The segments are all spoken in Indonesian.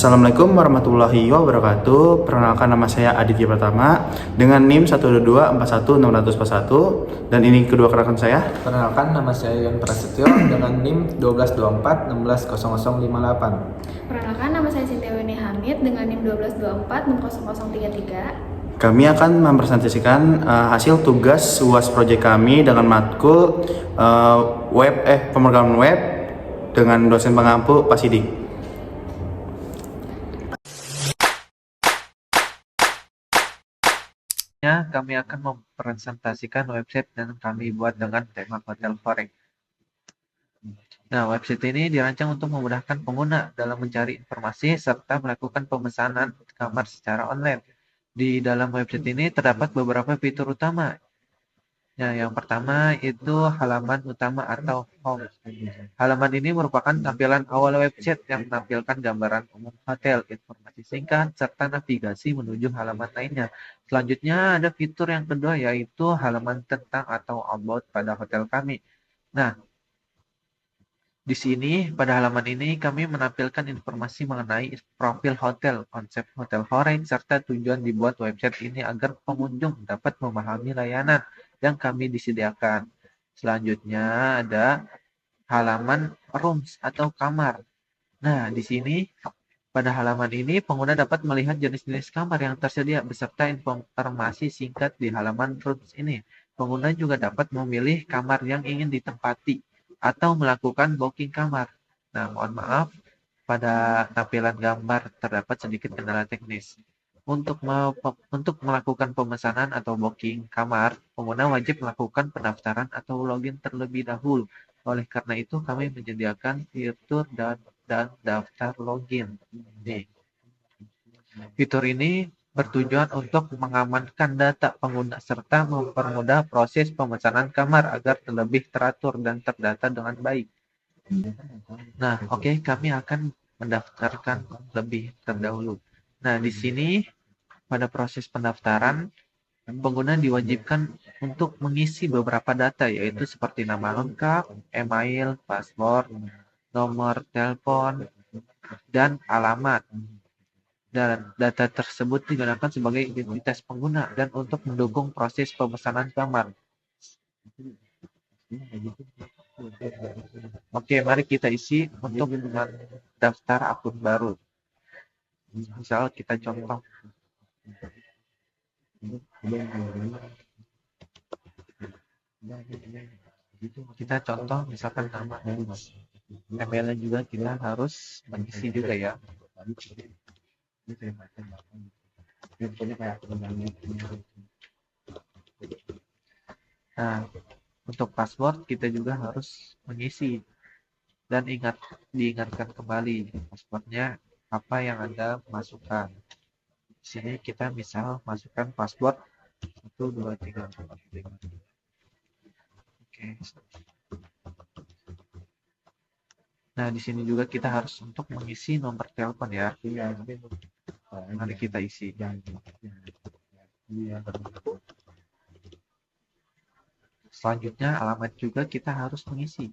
Assalamualaikum warahmatullahi wabarakatuh. Perkenalkan, nama saya Aditya Pratama dengan NIM 122416141 dan ini kedua rekan saya. Perkenalkan, nama saya Yon Prasetyo dengan NIM 1224160058. Perkenalkan, nama saya Sintiawini Hamid dengan NIM 1224600033. Kami akan mempresentasikan hasil tugas UAS proyek kami dengan matkul pemrograman web dengan dosen pengampu Pak Sidik. Kami akan mempresentasikan website yang kami buat dengan tema Hotel Forex. Nah, website ini dirancang untuk memudahkan pengguna dalam mencari informasi serta melakukan pemesanan kamar secara online. Di dalam website ini terdapat beberapa fitur utama. Nah, yang pertama itu halaman utama atau home. Halaman ini merupakan tampilan awal website yang menampilkan gambaran umum hotel, informasi singkat, serta navigasi menuju halaman lainnya. Selanjutnya ada fitur yang kedua, yaitu halaman tentang atau about pada hotel kami. Nah, di sini pada halaman ini kami menampilkan informasi mengenai profil hotel, konsep hotel Forex, serta tujuan dibuat website ini agar pengunjung dapat memahami layanan yang kami disediakan. Selanjutnya ada halaman rooms atau kamar. Nah, di sini pada halaman ini pengguna dapat melihat jenis-jenis kamar yang tersedia beserta informasi singkat di halaman rooms ini. Pengguna juga dapat memilih kamar yang ingin ditempati atau melakukan booking kamar. Nah, mohon maaf, pada tampilan gambar terdapat sedikit kendala teknis. Untuk melakukan pemesanan atau booking kamar, pengguna wajib melakukan pendaftaran atau login terlebih dahulu. Oleh karena itu, kami menyediakan fitur dan daftar login. Nih. Fitur ini bertujuan untuk mengamankan data pengguna serta mempermudah proses pemesanan kamar agar lebih teratur dan terdata dengan baik. Nah, oke, kami akan mendaftarkan lebih terdahulu. Nah, di sini pada proses pendaftaran, pengguna diwajibkan untuk mengisi beberapa data, yaitu seperti nama lengkap, email, password, nomor telepon, dan alamat. Dan data tersebut digunakan sebagai identitas pengguna dan untuk mendukung proses pemesanan kamar. Oke, mari kita isi untuk daftar akun baru. Misal kita contoh. Misalkan nama, emailnya juga kita harus mengisi juga ya. Nah, untuk password kita juga harus mengisi dan diingatkan kembali passwordnya apa yang Anda masukkan. Di sini kita misal masukkan password 1 2 3 4 5. Oke. Nah, di sini juga kita harus untuk mengisi nomor telepon ya. Mari kita isi. Selanjutnya alamat juga kita harus mengisi.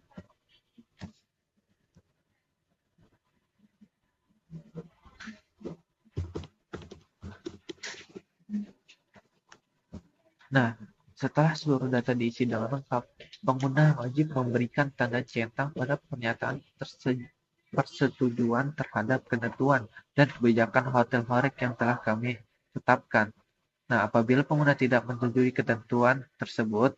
Nah, setelah seluruh data diisi dengan lengkap, pengguna wajib memberikan tanda centang pada pernyataan persetujuan terhadap ketentuan dan kebijakan Hotel Forex yang telah kami tetapkan. Nah, apabila pengguna tidak menyetujui ketentuan tersebut,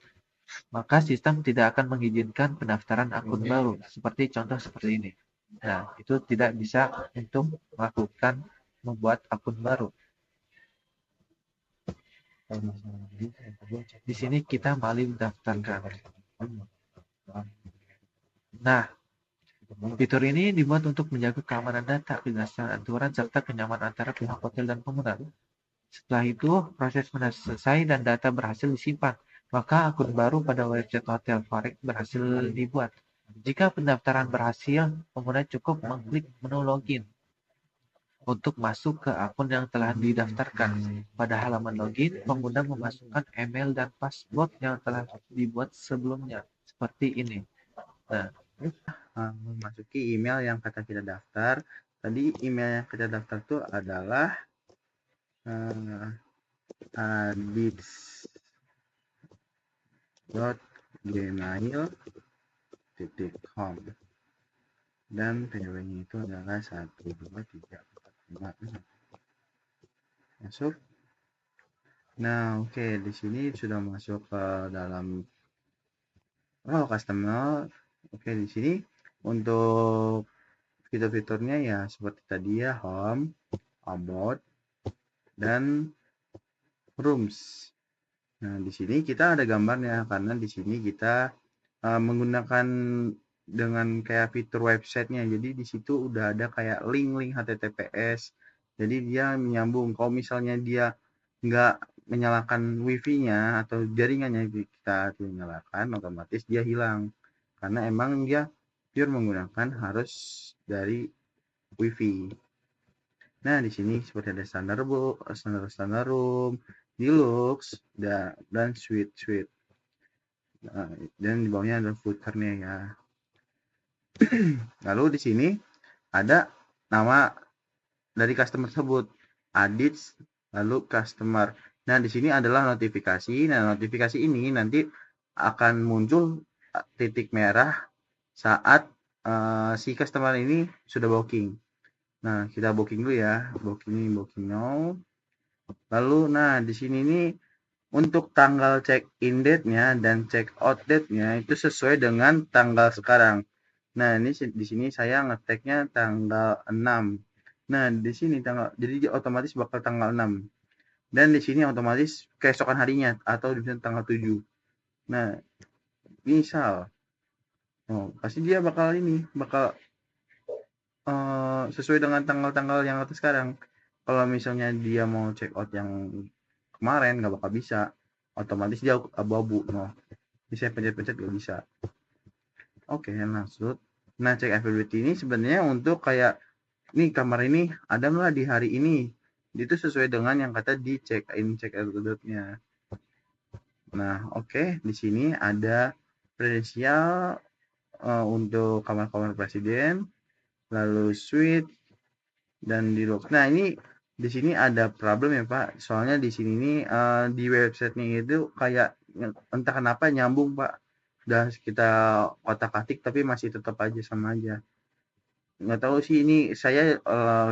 maka sistem tidak akan mengizinkan pendaftaran akun baru, seperti contoh seperti ini. Nah, itu tidak bisa untuk membuat akun baru. Di sini kita malah mendaftarkan. Nah, fitur ini dibuat untuk menjaga keamanan data, kejelasan aturan, serta kenyamanan antara pihak hotel dan pengguna. Setelah itu, proses selesai dan data berhasil disimpan, maka akun baru pada website Hotel Forex berhasil dibuat. Jika pendaftaran berhasil, pengguna cukup mengklik menu login untuk masuk ke akun yang telah didaftarkan. Pada halaman login, pengguna memasukkan email dan password yang telah dibuat sebelumnya, seperti ini. Nah, memasuki email yang kata kita daftar, tadi email yang kita daftar itu adalah adits.gmail.com dan PW-nya itu adalah 1 2 3 4 5 6. Masuk. Nah, oke, di sini sudah masuk ke dalam customer. Oke, di sini untuk fitur-fiturnya ya seperti tadi ya, home, about, dan rooms. Nah, di sini kita ada gambarnya karena di sini kita menggunakan dengan kayak fitur websitenya. Jadi di situ udah ada kayak link-link HTTPS. Jadi dia menyambung. Kalau misalnya dia nggak menyalakan wifi-nya atau jaringannya kita nyalakan, otomatis dia hilang. Karena emang dia pure menggunakan harus dari wifi. Nah, di sini seperti ada standar room, deluxe, dan suite. Nah, dan di bawahnya ada footernya ya. Lalu di sini ada nama dari customer tersebut, adits, lalu customer. Nah, di sini adalah notifikasi. Nah, notifikasi ini nanti akan muncul titik merah saat si customer ini sudah booking. Nah, kita booking dulu ya. Booking now. Lalu, nah di sini nih untuk tanggal check-in date-nya dan check-out date-nya itu sesuai dengan tanggal sekarang. Nah, ini di sini saya ngeteknya tanggal 6. Nah, di sini jadi otomatis bakal tanggal 6. Dan di sini otomatis keesokan harinya atau di tanggal 7. Nah, misal pasti dia bakal sesuai dengan tanggal-tanggal yang atas sekarang. Kalau misalnya dia mau check out yang kemarin nggak bakal bisa, otomatis dia abu-abu. Bisa pencet-pencet nggak bisa. Oke, lanjut. Nah, check availability ini sebenarnya untuk kayak nih kamar ini ada nggak di hari ini, itu sesuai dengan yang kata di check in check out nya. Nah, oke, di sini ada kredensial untuk kamar-kamar presiden, lalu suite dan deluxe. Nah, ini di sini ada problem ya Pak, soalnya di sini nih di websitenya itu kayak entah kenapa nyambung Pak, udah kita otak-atik tapi masih tetap aja sama aja. Nggak tahu sih, ini saya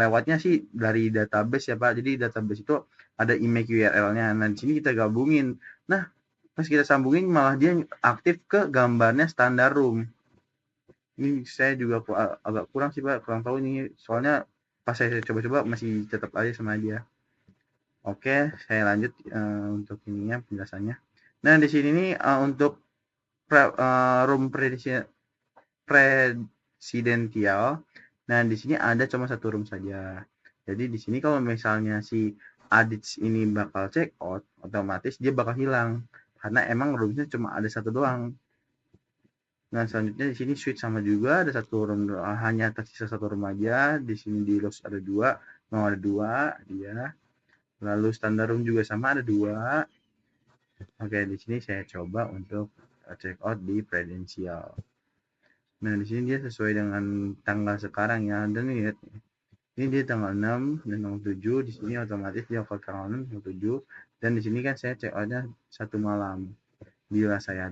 lewatnya sih dari database ya Pak, jadi database itu ada image URL-nya. Nah, di sini kita gabungin. Nah, pas kita sambungin malah dia aktif ke gambarnya standar room. Ini saya juga agak kurang sih Pak, kurang tahu ini, soalnya pas saya coba-coba masih tetap aja sama aja. Oke, saya lanjut untuk ininya penjelasannya. Nah, di sini nih untuk room presidential. Nah, di sini ada cuma satu room saja. Jadi di sini kalau misalnya si adits ini bakal check out, otomatis dia bakal hilang karena emang roomnya cuma ada satu doang. Nah, selanjutnya di sini suite sama juga, ada satu room, hanya tersisa satu room aja. Di sini di loss ada dua, mau ada dua dia. Lalu standar room juga sama, ada dua. Oke, di sini saya coba untuk check out di presidential. Nah, di sini dia sesuai dengan tanggal sekarang ya. Dan lihat, ini dia tanggal 6 dan tanggal 7. Di sini otomatis dia ke tanggal 6 tanggal 7. Dan di sini kan saya check outnya 1 malam. Bila saya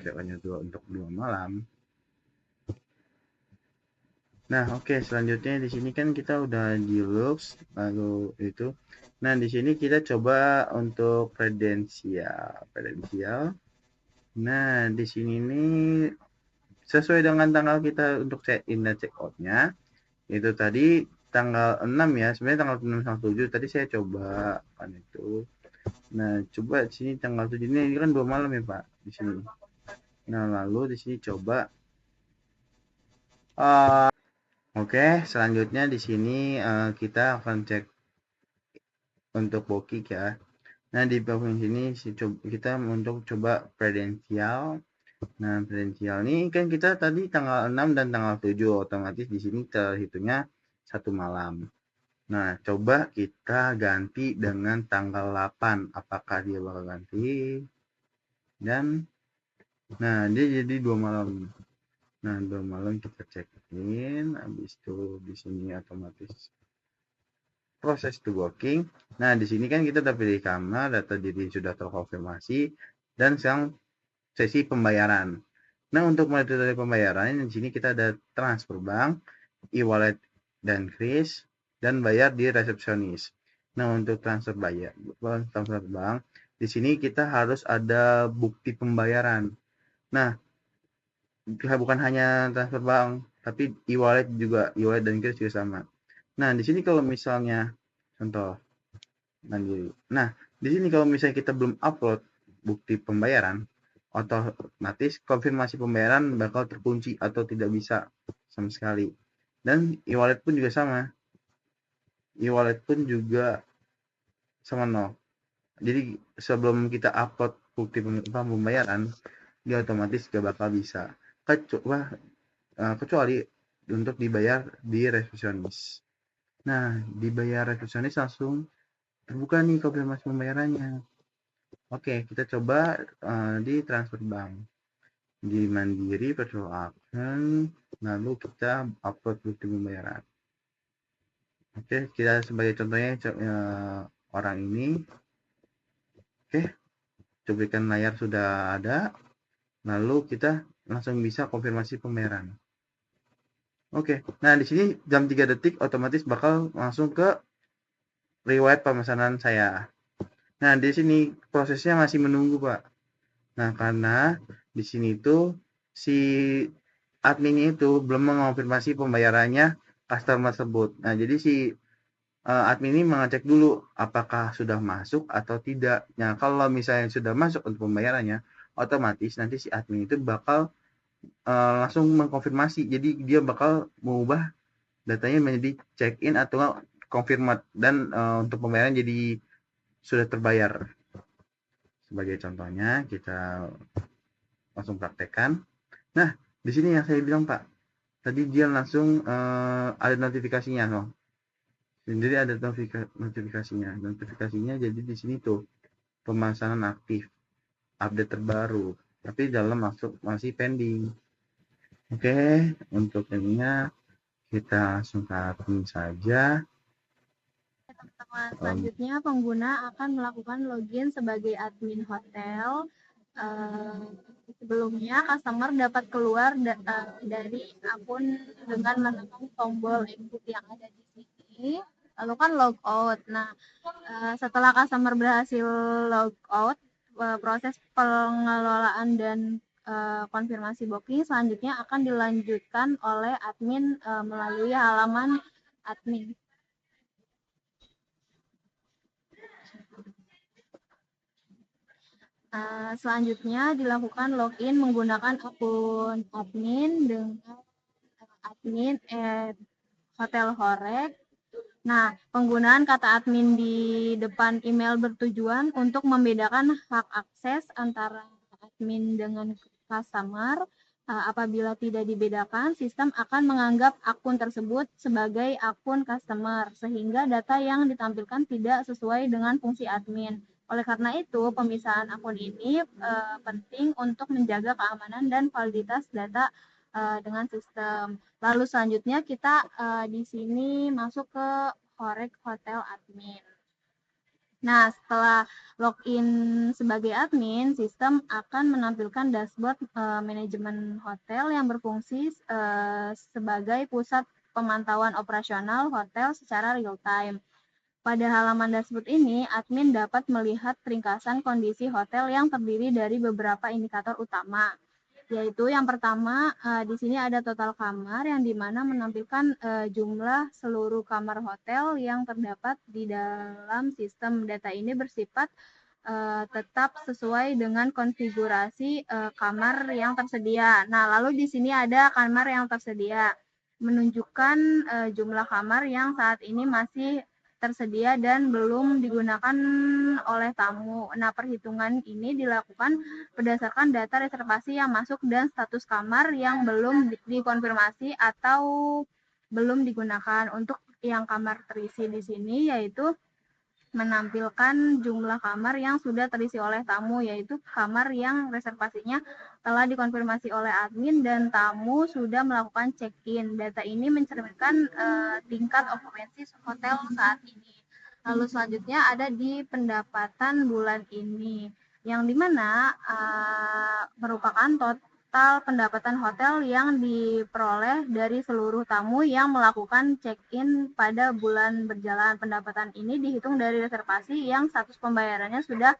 check outnya untuk 2 malam. Nah, oke, selanjutnya di sini kan kita udah deluxe lalu itu. Nah, di sini kita coba untuk kredensial. Nah, di sini nih sesuai dengan tanggal kita untuk check in dan check out-nya. Itu tadi tanggal 6 ya. Sebenarnya tanggal 6 tanggal 7 tadi saya coba kan itu. Nah, coba di sini tanggal 7 ini kan 2 malam ya, Pak, di sini. Nah, lalu di sini coba oke, selanjutnya di sini kita akan cek untuk booking ya. Nah, di booking sini kita untuk coba presidential. Nah, presidential ini kan kita tadi tanggal 6 dan tanggal 7, otomatis di sini terhitungnya 1 malam. Nah, coba kita ganti dengan tanggal 8. Apakah dia bakal ganti? Dan nah, dia jadi 2 malam. Nah, 2 malam kita check in, habis itu di sini otomatis proses to booking. Nah, di sini kan kita udah pilih kamar, data diri sudah terkonfirmasi, dan sekarang sesi pembayaran. Nah, untuk metode pembayaran di sini kita ada transfer bank, e-wallet dan kris, dan bayar di resepsionis. Nah, untuk transfer bank, di sini kita harus ada bukti pembayaran. Nah, bukan hanya transfer bank, tapi e-wallet juga, e-wallet dan kris juga sama. Nah, di sini kalau misalnya contoh mandiri. Nah, di sini kalau misalnya kita belum upload bukti pembayaran, otomatis konfirmasi pembayaran bakal terkunci atau tidak bisa sama sekali. Dan e-wallet pun juga sama. E-wallet pun juga sama nol. Jadi sebelum kita upload bukti pembayaran, dia otomatis gak bakal bisa. Kecuali untuk dibayar di resepsionis. Nah, dibayar resepsionis langsung terbuka nih konfirmasi pembayarannya. Oke, kita coba di transfer bank. Di Mandiri virtual account, lalu kita upload bukti pembayaran. Oke, kita sebagai contohnya orang ini. Oke, cuplikan layar sudah ada. Lalu kita langsung bisa konfirmasi pembayaran. Oke, nah di sini jam 3 detik otomatis bakal langsung ke riwayat pemesanan saya. Nah, di sini prosesnya masih menunggu, Pak. Nah, karena di sini tuh si admin itu belum mengonfirmasi pembayarannya customer tersebut. Nah, jadi si admin ini mengecek dulu apakah sudah masuk atau tidak. Nah, kalau misalnya sudah masuk untuk pembayarannya, otomatis nanti si admin itu bakal langsung mengkonfirmasi. Jadi dia bakal mengubah datanya menjadi check in atau confirmed, dan untuk pembayaran jadi sudah terbayar. Sebagai contohnya kita langsung praktekkan. Nah, di sini yang saya bilang, Pak, tadi dia langsung ada notifikasinya loh. Jadi ada notifikasinya. Notifikasinya jadi di sini tuh pemasangan aktif, update terbaru, tapi dalam masih pending. Oke, untuk ininya kita langsung saja. Teman-teman, selanjutnya pengguna akan melakukan login sebagai admin hotel. Sebelumnya customer dapat keluar dari akun dengan menekan tombol exit yang ada di sini, lalu kan log out. Nah, setelah customer berhasil log out, proses pengelolaan dan konfirmasi booking selanjutnya akan dilanjutkan oleh admin melalui halaman admin. Selanjutnya dilakukan login menggunakan akun admin dengan admin Hotel Horek. Nah, penggunaan kata admin di depan email bertujuan untuk membedakan hak akses antara admin dengan customer. Apabila tidak dibedakan, sistem akan menganggap akun tersebut sebagai akun customer, sehingga data yang ditampilkan tidak sesuai dengan fungsi admin. Oleh karena itu, pemisahan akun ini penting untuk menjaga keamanan dan validitas data dengan sistem. Lalu selanjutnya kita di sini masuk ke Horek Hotel Admin. Nah, setelah login sebagai admin, sistem akan menampilkan dashboard manajemen hotel yang berfungsi sebagai pusat pemantauan operasional hotel secara real time. Pada halaman dashboard ini, admin dapat melihat ringkasan kondisi hotel yang terdiri dari beberapa indikator utama, yaitu yang pertama di sini ada total kamar yang dimana menampilkan jumlah seluruh kamar hotel yang terdapat di dalam sistem. Data ini bersifat tetap sesuai dengan konfigurasi kamar yang tersedia. Nah, lalu di sini ada kamar yang tersedia, menunjukkan jumlah kamar yang saat ini masih tersedia dan belum digunakan oleh tamu. Nah, perhitungan ini dilakukan berdasarkan data reservasi yang masuk dan status kamar yang belum dikonfirmasi atau belum digunakan. Untuk yang kamar terisi di sini yaitu menampilkan jumlah kamar yang sudah terisi oleh tamu, yaitu kamar yang reservasinya telah dikonfirmasi oleh admin dan tamu sudah melakukan check-in. Data ini mencerminkan tingkat okupansi hotel saat ini. Lalu selanjutnya ada di pendapatan bulan ini, yang dimana merupakan total pendapatan hotel yang diperoleh dari seluruh tamu yang melakukan check-in pada bulan berjalan. Pendapatan ini dihitung dari reservasi yang status pembayarannya sudah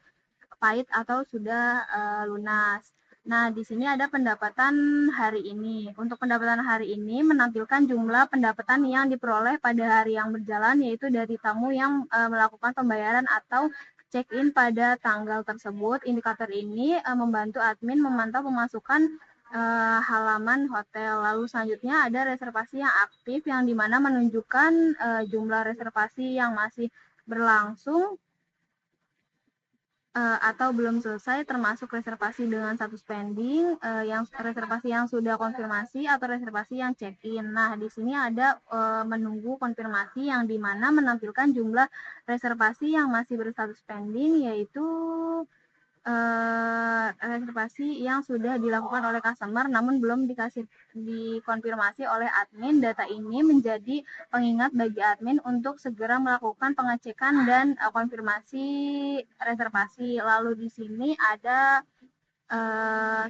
paid atau sudah lunas. Nah, di sini ada pendapatan hari ini. Untuk pendapatan hari ini menampilkan jumlah pendapatan yang diperoleh pada hari yang berjalan, yaitu dari tamu yang melakukan pembayaran atau check-in pada tanggal tersebut. Indikator ini membantu admin memantau pemasukan halaman hotel. Lalu selanjutnya ada reservasi yang aktif, yang dimana menunjukkan jumlah reservasi yang masih berlangsung atau belum selesai, termasuk reservasi dengan status pending, yang reservasi yang sudah konfirmasi atau reservasi yang check-in. Nah, di sini ada menunggu konfirmasi, yang dimana menampilkan jumlah reservasi yang masih berstatus pending, yaitu reservasi yang sudah dilakukan oleh customer namun belum dikonfirmasi oleh admin. Data ini menjadi pengingat bagi admin untuk segera melakukan pengecekan dan konfirmasi reservasi. Lalu di sini ada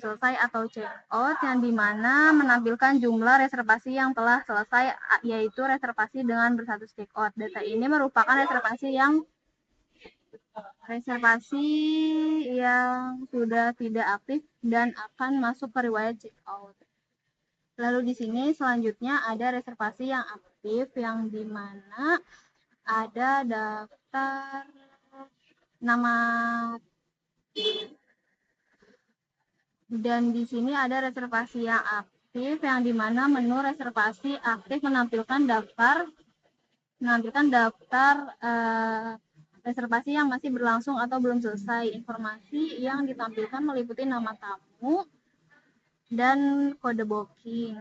selesai atau check out, yang dimana menampilkan jumlah reservasi yang telah selesai, yaitu reservasi dengan berstatus check out. Data ini merupakan reservasi yang sudah tidak aktif dan akan masuk ke riwayat check out. Lalu di sini selanjutnya ada reservasi yang aktif, yang dimana ada daftar nama, dan di sini ada reservasi yang aktif, yang dimana menu reservasi aktif menampilkan daftar reservasi yang masih berlangsung atau belum selesai. Informasi yang ditampilkan meliputi nama tamu dan kode booking.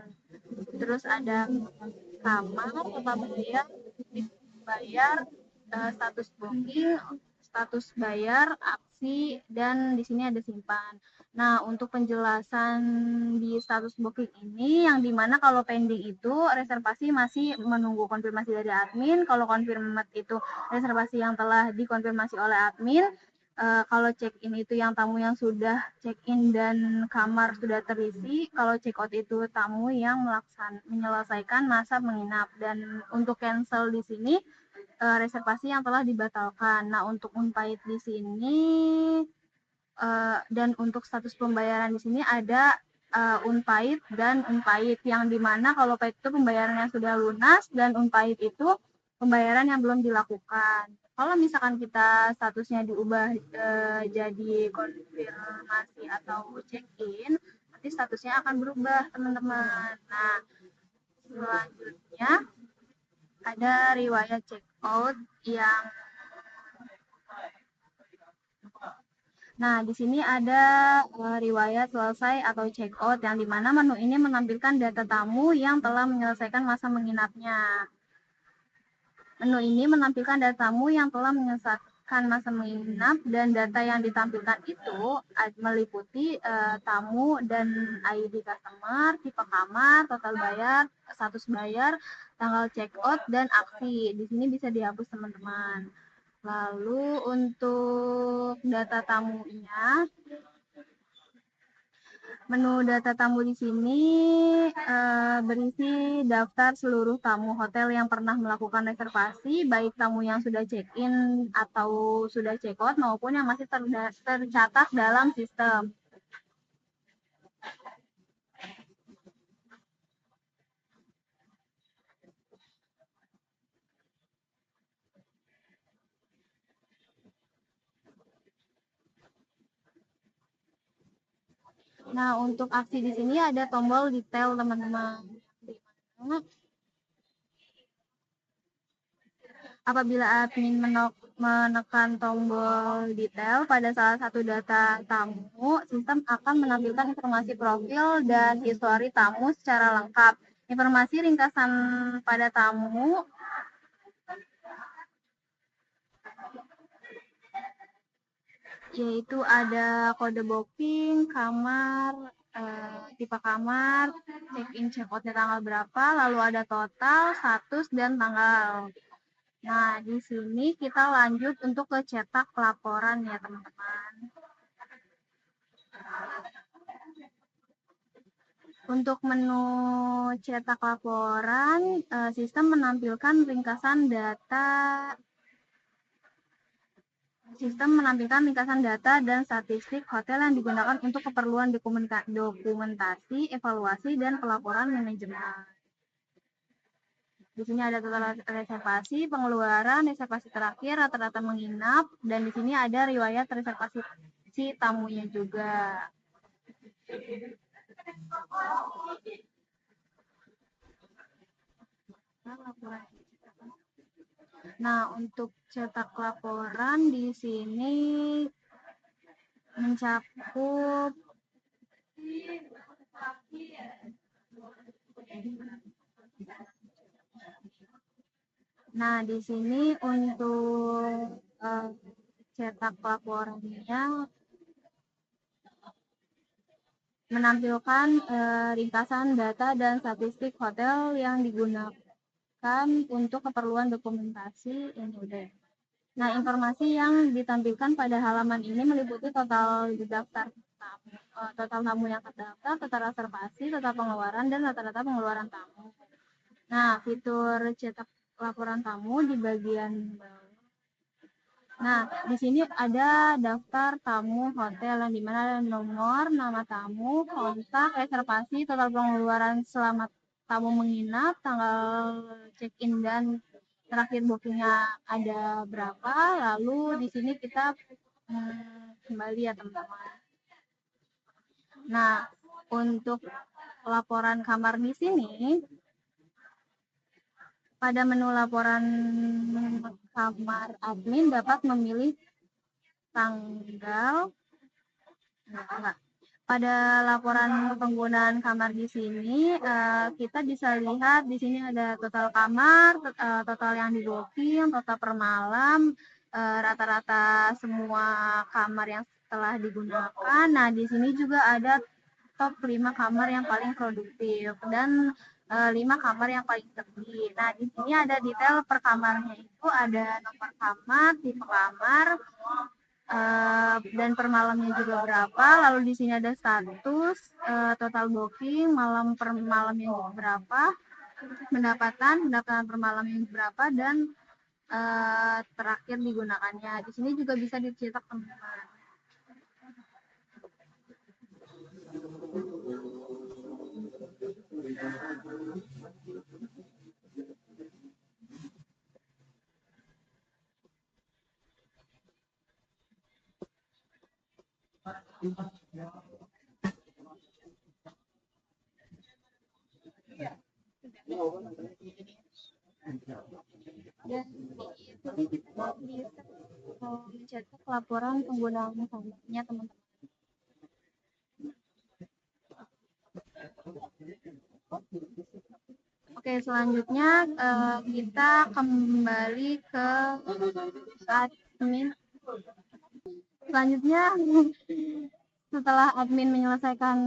Terus ada kamar, total bayar, status booking, status bayar, aksi, dan di sini ada simpan. Nah, untuk penjelasan di status booking ini, yang dimana kalau pending itu reservasi masih menunggu konfirmasi dari admin, kalau confirmed itu reservasi yang telah dikonfirmasi oleh admin, kalau check-in itu yang tamu yang sudah check-in dan kamar sudah terisi, kalau check-out itu tamu yang menyelesaikan masa menginap. Dan untuk cancel di sini reservasi yang telah dibatalkan. Nah, untuk unpaid di sini dan untuk status pembayaran di sini ada unpaid dan unpaid, yang dimana kalau paid itu pembayaran yang sudah lunas dan unpaid itu pembayaran yang belum dilakukan. Kalau misalkan kita statusnya diubah jadi konfirmasi atau check-in, nanti statusnya akan berubah, teman-teman. Nah, selanjutnya ada riwayat check out yang di sini ada riwayat selesai atau check out, yang dimana menu ini menampilkan data tamu yang telah menyelesaikan masa menginapnya. Menu ini menampilkan data tamu yang telah menyelesaikan masa menginap, dan data yang ditampilkan itu meliputi tamu dan ID customer, tipe kamar, total bayar, status bayar, tanggal check out, dan aksi. Di sini bisa dihapus, teman-teman. Lalu untuk data tamunya, menu data tamu di sini berisi daftar seluruh tamu hotel yang pernah melakukan reservasi, baik tamu yang sudah check-in atau sudah check-out maupun yang masih tercatat dalam sistem. Nah, untuk aksi di sini ada tombol detail, teman-teman. Apabila admin menekan tombol detail pada salah satu data tamu, sistem akan menampilkan informasi profil dan histori tamu secara lengkap. Informasi ringkasan pada tamu yaitu ada kode booking, kamar, tipe kamar, check-in check-outnya tanggal berapa, lalu ada total, status, dan tanggal. Nah, di sini kita lanjut untuk ke cetak laporan ya teman-teman. Untuk menu cetak laporan, sistem menampilkan ringkasan data dan statistik hotel yang digunakan untuk keperluan dokumentasi, evaluasi, dan pelaporan manajemen. Di sini ada total reservasi, pengeluaran, reservasi terakhir, rata-rata menginap, dan di sini ada riwayat reservasi si tamunya juga. Nah, untuk cetak laporan di sini mencakup Nah, di sini untuk cetak laporannya menampilkan ringkasan data dan statistik hotel yang digunakan untuk keperluan dokumentasi ini udah. Nah, informasi yang ditampilkan pada halaman ini meliputi total daftar tamu, total tamu yang terdaftar, total reservasi, total pengeluaran, dan rata-rata pengeluaran tamu. Nah, fitur cetak laporan tamu di bagian bawah. Nah, di sini ada daftar tamu hotel yang dimana ada nomor, nama tamu, kontak, reservasi, total pengeluaran selama tamu menginap, tanggal check-in dan terakhir bookingnya ada berapa. Lalu di sini kita kembali ya teman-teman. Nah, untuk laporan kamar di sini, pada menu laporan kamar, admin dapat memilih tanggal. Pada laporan penggunaan kamar di sini, kita bisa lihat di sini ada total kamar, total yang di booking, total per malam, rata-rata semua kamar yang telah digunakan. Nah, di sini juga ada top 5 kamar yang paling produktif dan 5 kamar yang paling sepi. Nah, di sini ada detail per kamarnya, itu ada nomor kamar, tipe kamar, dan per malamnya juga berapa. Lalu di sini ada status, total booking, malam per malamnya juga berapa, pendapatan per malamnya berapa, dan terakhir digunakannya. Di sini juga bisa dicetak teman-teman. Dan itu bisa mencetak laporan penggunaan kamarnya teman-teman. Oke, selanjutnya kita kembali ke admin. Selanjutnya, setelah admin menyelesaikan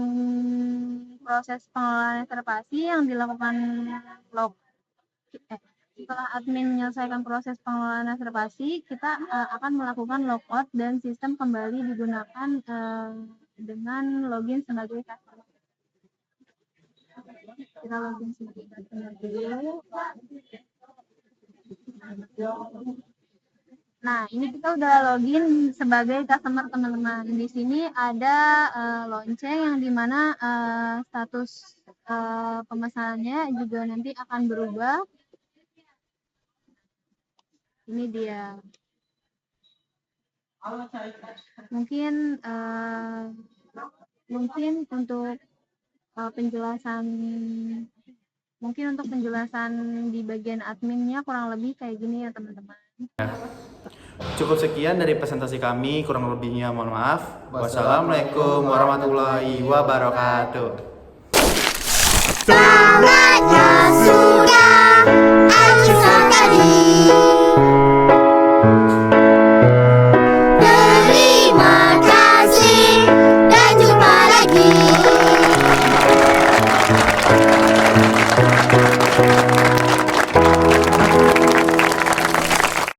proses pengelolaan reservasi yang dilakukan setelah admin menyelesaikan proses pengelolaan reservasi, kita akan melakukan logout dan sistem kembali digunakan dengan login sebagai customer. Kita login sebagai customer dulu. Nah, ini kita udah login sebagai customer teman-teman. Di sini ada lonceng yang dimana status pemesanannya juga nanti akan berubah. Ini dia. Mungkin untuk penjelasan di bagian adminnya kurang lebih kayak gini ya teman-teman. Cukup sekian dari presentasi kami, kurang lebihnya mohon maaf. Wassalamualaikum warahmatullahi wabarakatuh. Tamatnya sudah acuan tadi. Terima